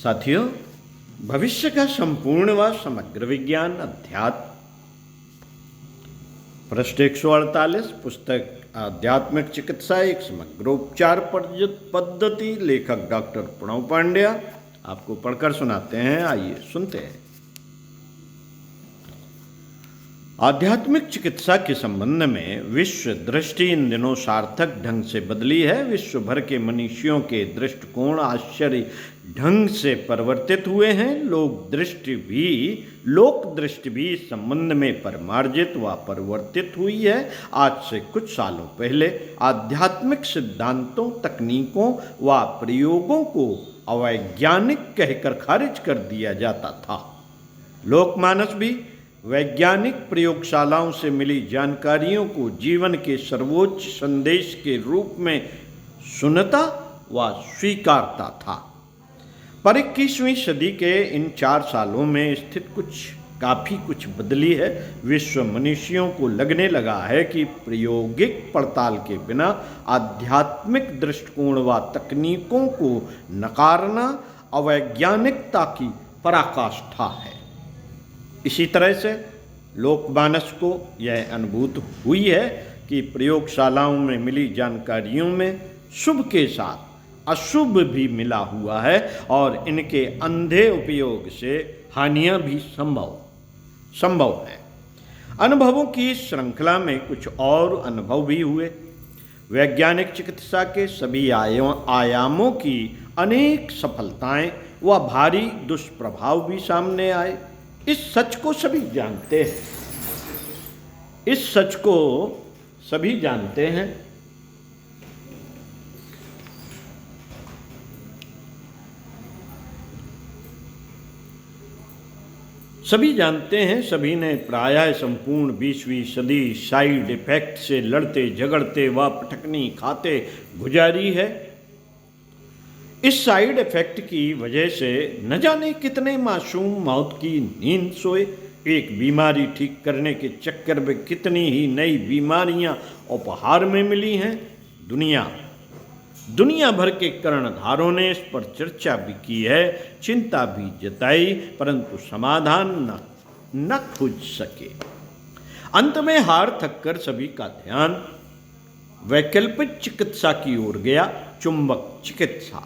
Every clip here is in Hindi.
साथियों, भविष्य का संपूर्ण व समग्र विज्ञान अध्यात्म, पृष्ठ 148, पुस्तक आध्यात्मिक चिकित्सा एक समग्रोपचार पद्धति, लेखक डॉक्टर प्रणव पांड्या आपको पढ़कर सुनाते हैं। आइए सुनते हैं। आध्यात्मिक चिकित्सा के संबंध में विश्व दृष्टि इन दिनों सार्थक ढंग से बदली है। विश्व भर के मनुष्यों के दृष्टिकोण आश्चर्य ढंग से परिवर्तित हुए हैं। लोक दृष्टि भी इस संबंध में परिमार्जित व परिवर्तित हुई है। आज से कुछ सालों पहले आध्यात्मिक सिद्धांतों, तकनीकों व प्रयोगों को अवैज्ञानिक कहकर खारिज कर दिया जाता था। लोकमानस भी वैज्ञानिक प्रयोगशालाओं से मिली जानकारियों को जीवन के सर्वोच्च संदेश के रूप में सुनता व स्वीकारता था। पर 21वीं सदी के इन 4 सालों में स्थिति काफ़ी कुछ बदली है। विश्व मनुष्यों को लगने लगा है कि प्रायोगिक पड़ताल के बिना आध्यात्मिक दृष्टिकोण व तकनीकों को नकारना अवैज्ञानिकता की पराकाष्ठा है। इसी तरह से लोकमानस को यह अनुभूत हुई है कि प्रयोगशालाओं में मिली जानकारियों में शुभ के साथ अशुभ भी मिला हुआ है और इनके अंधे उपयोग से हानियां भी संभव है। अनुभवों की श्रृंखला में कुछ और अनुभव भी हुए। वैज्ञानिक चिकित्सा के सभी आयामों की अनेक सफलताएं व भारी दुष्प्रभाव भी सामने आए। इस सच को सभी जानते हैं। सभी जानते हैं सभी ने प्रायः संपूर्ण 20वीं सदी साइड इफेक्ट से लड़ते झगड़ते व पटकनी खाते गुजारी है। इस साइड इफेक्ट की वजह से न जाने कितने मासूम मौत की नींद सोए। एक बीमारी ठीक करने के चक्कर में कितनी ही नई बीमारियां उपहार में मिली हैं। दुनिया भर के कर्णधारों ने इस पर चर्चा भी की है, चिंता भी जताई, परंतु समाधान न खोज सके। अंत में हार थककर सभी का ध्यान वैकल्पिक चिकित्सा की ओर गया। चुंबक चिकित्सा,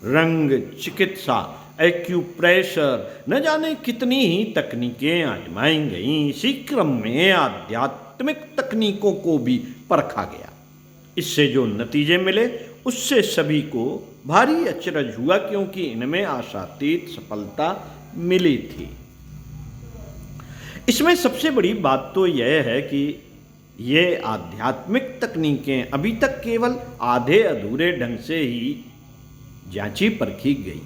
रंग चिकित्सा, एक्यूप्रेशर, न जाने कितनी ही तकनीकें आजमाई गईं। इसी क्रम में आध्यात्मिक तकनीकों को भी परखा गया। इससे जो नतीजे मिले उससे सभी को भारी अचरज हुआ, क्योंकि इनमें आशातीत सफलता मिली थी। इसमें सबसे बड़ी बात तो यह है कि ये आध्यात्मिक तकनीकें अभी तक केवल आधे अधूरे ढंग से ही जांची परखी गई।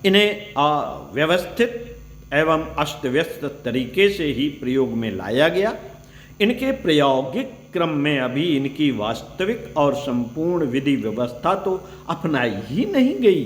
इन्हें अव्यवस्थित एवं अस्त व्यस्त तरीके से ही प्रयोग में लाया गया। इनके प्रायोगिक क्रम में अभी इनकी वास्तविक और संपूर्ण विधि व्यवस्था तो अपनाई ही नहीं गई।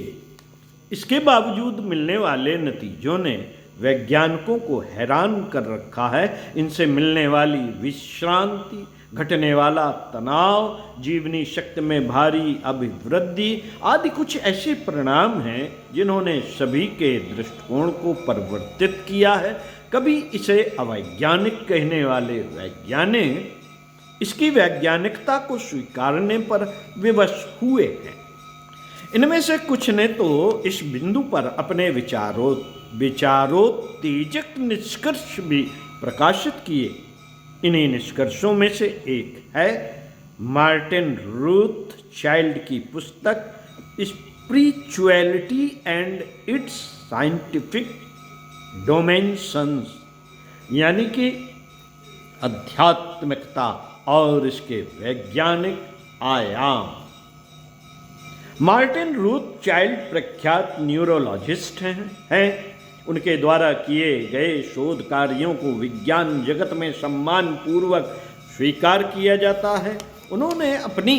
इसके बावजूद मिलने वाले नतीजों ने वैज्ञानिकों को हैरान कर रखा है। इनसे मिलने वाली विश्रांति, घटने वाला तनाव, जीवनी शक्ति में भारी अभिवृद्धि आदि कुछ ऐसे परिणाम हैं जिन्होंने सभी के दृष्टिकोण को परिवर्तित किया है। कभी इसे अवैज्ञानिक कहने वाले वैज्ञानिक इसकी वैज्ञानिकता को स्वीकारने पर विवश हुए हैं। इनमें से कुछ ने तो इस बिंदु पर अपने विचारोत्तेजक निष्कर्ष भी प्रकाशित किए। इन्हीं निष्कर्षों में से एक है मार्टिन रूथ चाइल्ड की पुस्तक spirituality and it's scientific dimensions, यानी कि आध्यात्मिकता और इसके वैज्ञानिक आयाम। मार्टिन रूथ चाइल्ड प्रख्यात न्यूरोलॉजिस्ट हैं। उनके द्वारा किए गए शोध कार्यों को विज्ञान जगत में सम्मान पूर्वक स्वीकार किया जाता है। उन्होंने अपनी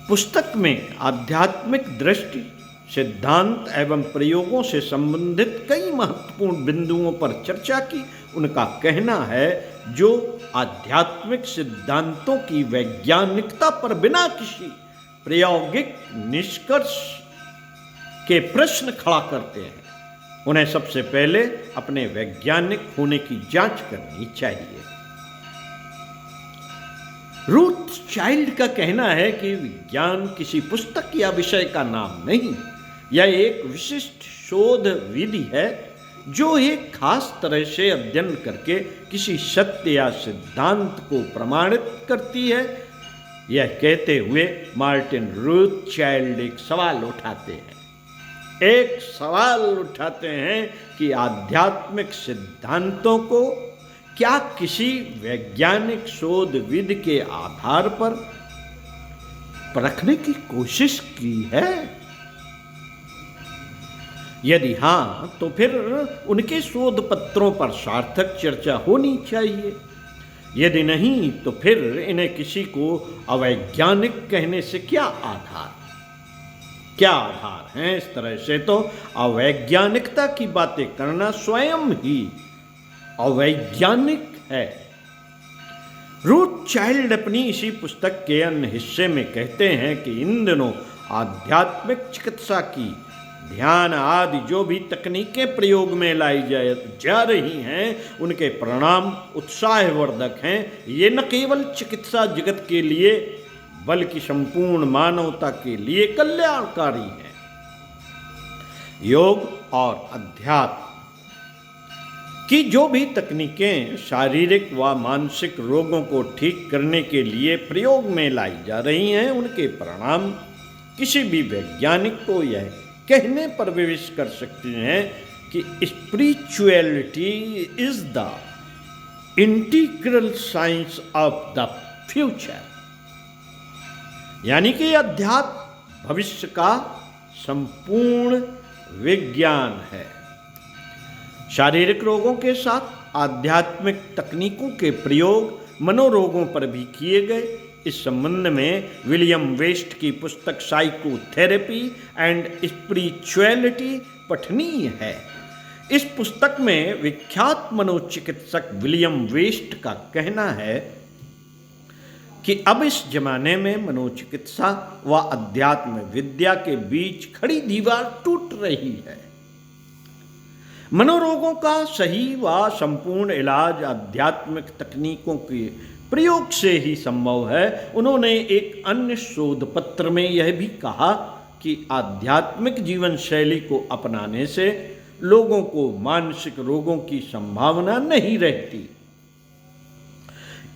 पुस्तक में आध्यात्मिक दृष्टि, सिद्धांत एवं प्रयोगों से संबंधित कई महत्वपूर्ण बिंदुओं पर चर्चा की। उनका कहना है, जो आध्यात्मिक सिद्धांतों की वैज्ञानिकता पर बिना किसी प्रायोगिक निष्कर्ष के प्रश्न खड़ा करते हैं, उन्हें सबसे पहले अपने वैज्ञानिक होने की जांच करनी चाहिए। रूथ चाइल्ड का कहना है कि विज्ञान किसी पुस्तक या विषय का नाम नहीं, यह एक विशिष्ट शोध विधि है जो एक खास तरह से अध्ययन करके किसी सत्य या सिद्धांत को प्रमाणित करती है। यह कहते हुए मार्टिन रूथ चाइल्ड एक सवाल उठाते हैं कि आध्यात्मिक सिद्धांतों को क्या किसी वैज्ञानिक शोध विधि के आधार पर परखने की कोशिश की है? यदि हां, तो फिर उनके शोध पत्रों पर सार्थक चर्चा होनी चाहिए। यदि नहीं, तो फिर इन्हें किसी को अवैज्ञानिक कहने से क्या आधार है? इस तरह से तो अवैज्ञानिकता की बातें करना स्वयं ही अवैज्ञानिक है। रूथ चाइल्ड अपनी इसी पुस्तक के अन्य हिस्से में कहते हैं कि इन दिनों आध्यात्मिक चिकित्सा की ध्यान आदि जो भी तकनीकें प्रयोग में लाई जा रही हैं, उनके परिणाम उत्साहवर्धक हैं। ये न केवल चिकित्सा जगत के लिए बल्कि संपूर्ण मानवता के लिए कल्याणकारी हैं। योग और अध्यात्म की जो भी तकनीकें शारीरिक व मानसिक रोगों को ठीक करने के लिए प्रयोग में लाई जा रही हैं, उनके परिणाम किसी भी वैज्ञानिक को यह कहने पर विवश कर सकते हैं कि spirituality is the integral science of the future, यानी कि अध्यात्म भविष्य का संपूर्ण विज्ञान है। शारीरिक रोगों के साथ आध्यात्मिक तकनीकों के प्रयोग मनोरोगों पर भी किए गए। इस संबंध में विलियम वेस्ट की पुस्तक साइकोथेरेपी एंड स्पिरिचुअलिटी पठनीय है। इस पुस्तक में विख्यात मनोचिकित्सक विलियम वेस्ट का कहना है कि अब इस जमाने में मनोचिकित्सा व अध्यात्म विद्या के बीच खड़ी दीवार टूट रही है। मनोरोगों का सही व संपूर्ण इलाज आध्यात्मिक तकनीकों के प्रयोग से ही संभव है। उन्होंने एक अन्य शोध पत्र में यह भी कहा कि आध्यात्मिक जीवन शैली को अपनाने से लोगों को मानसिक रोगों की संभावना नहीं रहती।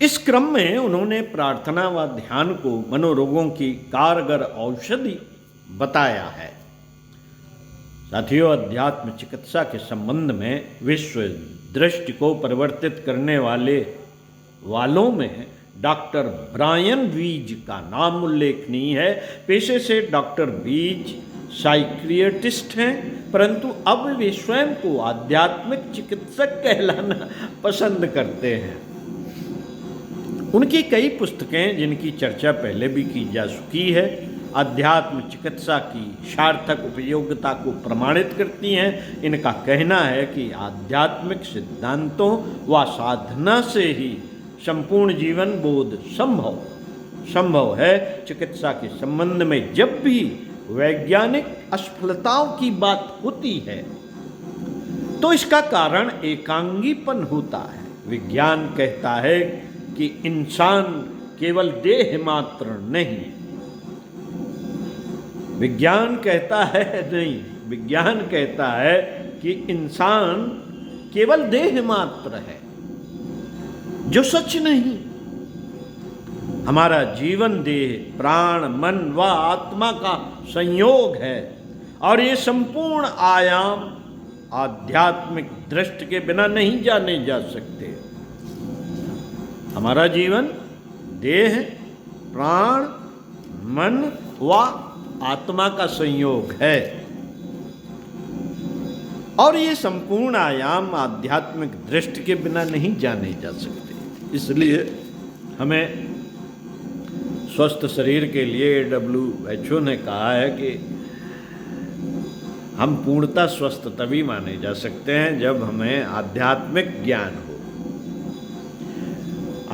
इस क्रम में उन्होंने प्रार्थना व ध्यान को मनोरोगों की कारगर औषधि बताया है। साथियों, अध्यात्म चिकित्सा के संबंध में विश्व दृष्टि को परिवर्तित करने वालों में डॉक्टर ब्रायन वीज का नाम उल्लेखनीय है। पेशे से डॉक्टर वीज साइकियाट्रिस्ट हैं, परंतु अब वे स्वयं को आध्यात्मिक चिकित्सक कहलाना पसंद करते हैं। उनकी कई पुस्तकें, जिनकी चर्चा पहले भी की जा चुकी है, अध्यात्म चिकित्सा की सार्थक उपयोगिता को प्रमाणित करती हैं। इनका कहना है कि आध्यात्मिक सिद्धांतों व साधना से ही संपूर्ण जीवन बोध संभव है। चिकित्सा के संबंध में जब भी वैज्ञानिक असफलताओं की बात होती है तो इसका कारण एकांगीपन होता है। विज्ञान कहता है कि इंसान केवल देह मात्र नहीं। विज्ञान कहता है कि इंसान केवल देह मात्र है, जो सच नहीं। हमारा जीवन देह, प्राण, मन व आत्मा का संयोग है और ये संपूर्ण आयाम आध्यात्मिक दृष्टि के बिना नहीं जाने जा सकते। हमारा जीवन देह, प्राण, मन व आत्मा का संयोग है और ये संपूर्ण आयाम आध्यात्मिक दृष्टि के बिना नहीं जाने जा सकते। इसलिए हमें स्वस्थ शरीर के लिए WHO ने कहा है कि हम पूर्णतः स्वस्थ तभी माने जा सकते हैं जब हमें आध्यात्मिक ज्ञान हो।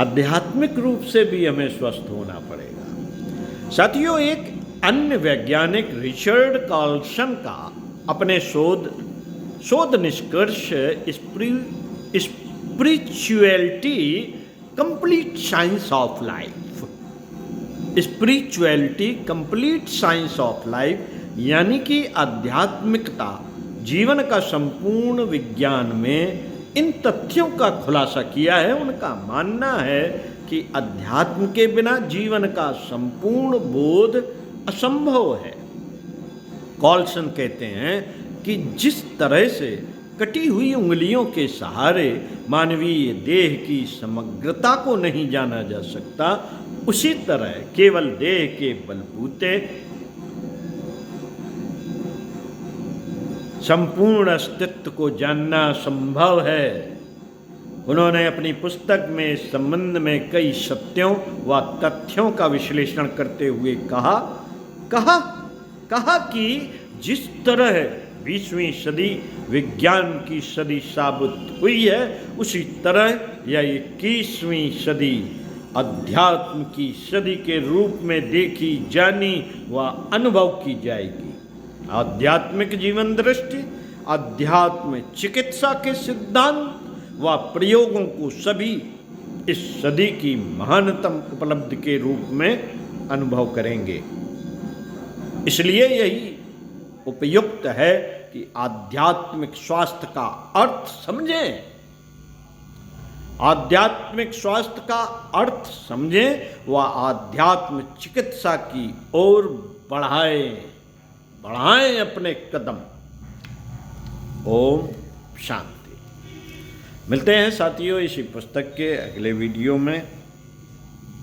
आध्यात्मिक रूप से भी हमें स्वस्थ होना पड़ेगा। साथियों, एक अन्य वैज्ञानिक रिचर्ड कार्लसन का अपने शोध निष्कर्ष spirituality complete science of life, spirituality complete science of life यानी कि आध्यात्मिकता जीवन का संपूर्ण विज्ञान में इन तथ्यों का खुलासा किया है। उनका मानना है कि अध्यात्म के बिना जीवन का संपूर्ण बोध असंभव है। कॉल्सन कहते हैं कि जिस तरह से कटी हुई उंगलियों के सहारे मानवीय देह की समग्रता को नहीं जाना जा सकता, उसी तरह केवल देह के बलबूते संपूर्ण अस्तित्व को जानना संभव है। उन्होंने अपनी पुस्तक में इस संबंध में कई सत्यों व तथ्यों का विश्लेषण करते हुए कहा कि जिस तरह 20वीं सदी विज्ञान की सदी साबित हुई है, उसी तरह यह 21वीं सदी अध्यात्म की सदी के रूप में देखी जानी व अनुभव की जाएगी। आध्यात्मिक जीवन दृष्टि, अध्यात्म चिकित्सा के सिद्धांत व प्रयोगों को सभी इस सदी की महानतम उपलब्धि के रूप में अनुभव करेंगे। इसलिए यही उपयुक्त है कि आध्यात्मिक स्वास्थ्य का अर्थ समझें, आध्यात्मिक स्वास्थ्य का अर्थ समझें व आध्यात्म चिकित्सा की ओर बढ़ाएं अपने कदम। ओम शांति। मिलते हैं साथियों इसी पुस्तक के अगले वीडियो में।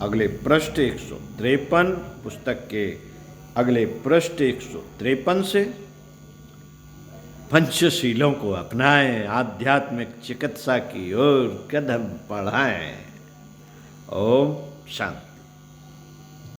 अगले पृष्ठ 153, पुस्तक के अगले पृष्ठ 153 से पंचशीलों को अपनाएं, आध्यात्मिक चिकित्सा की ओर कदम बढ़ाएं। ओम शांति।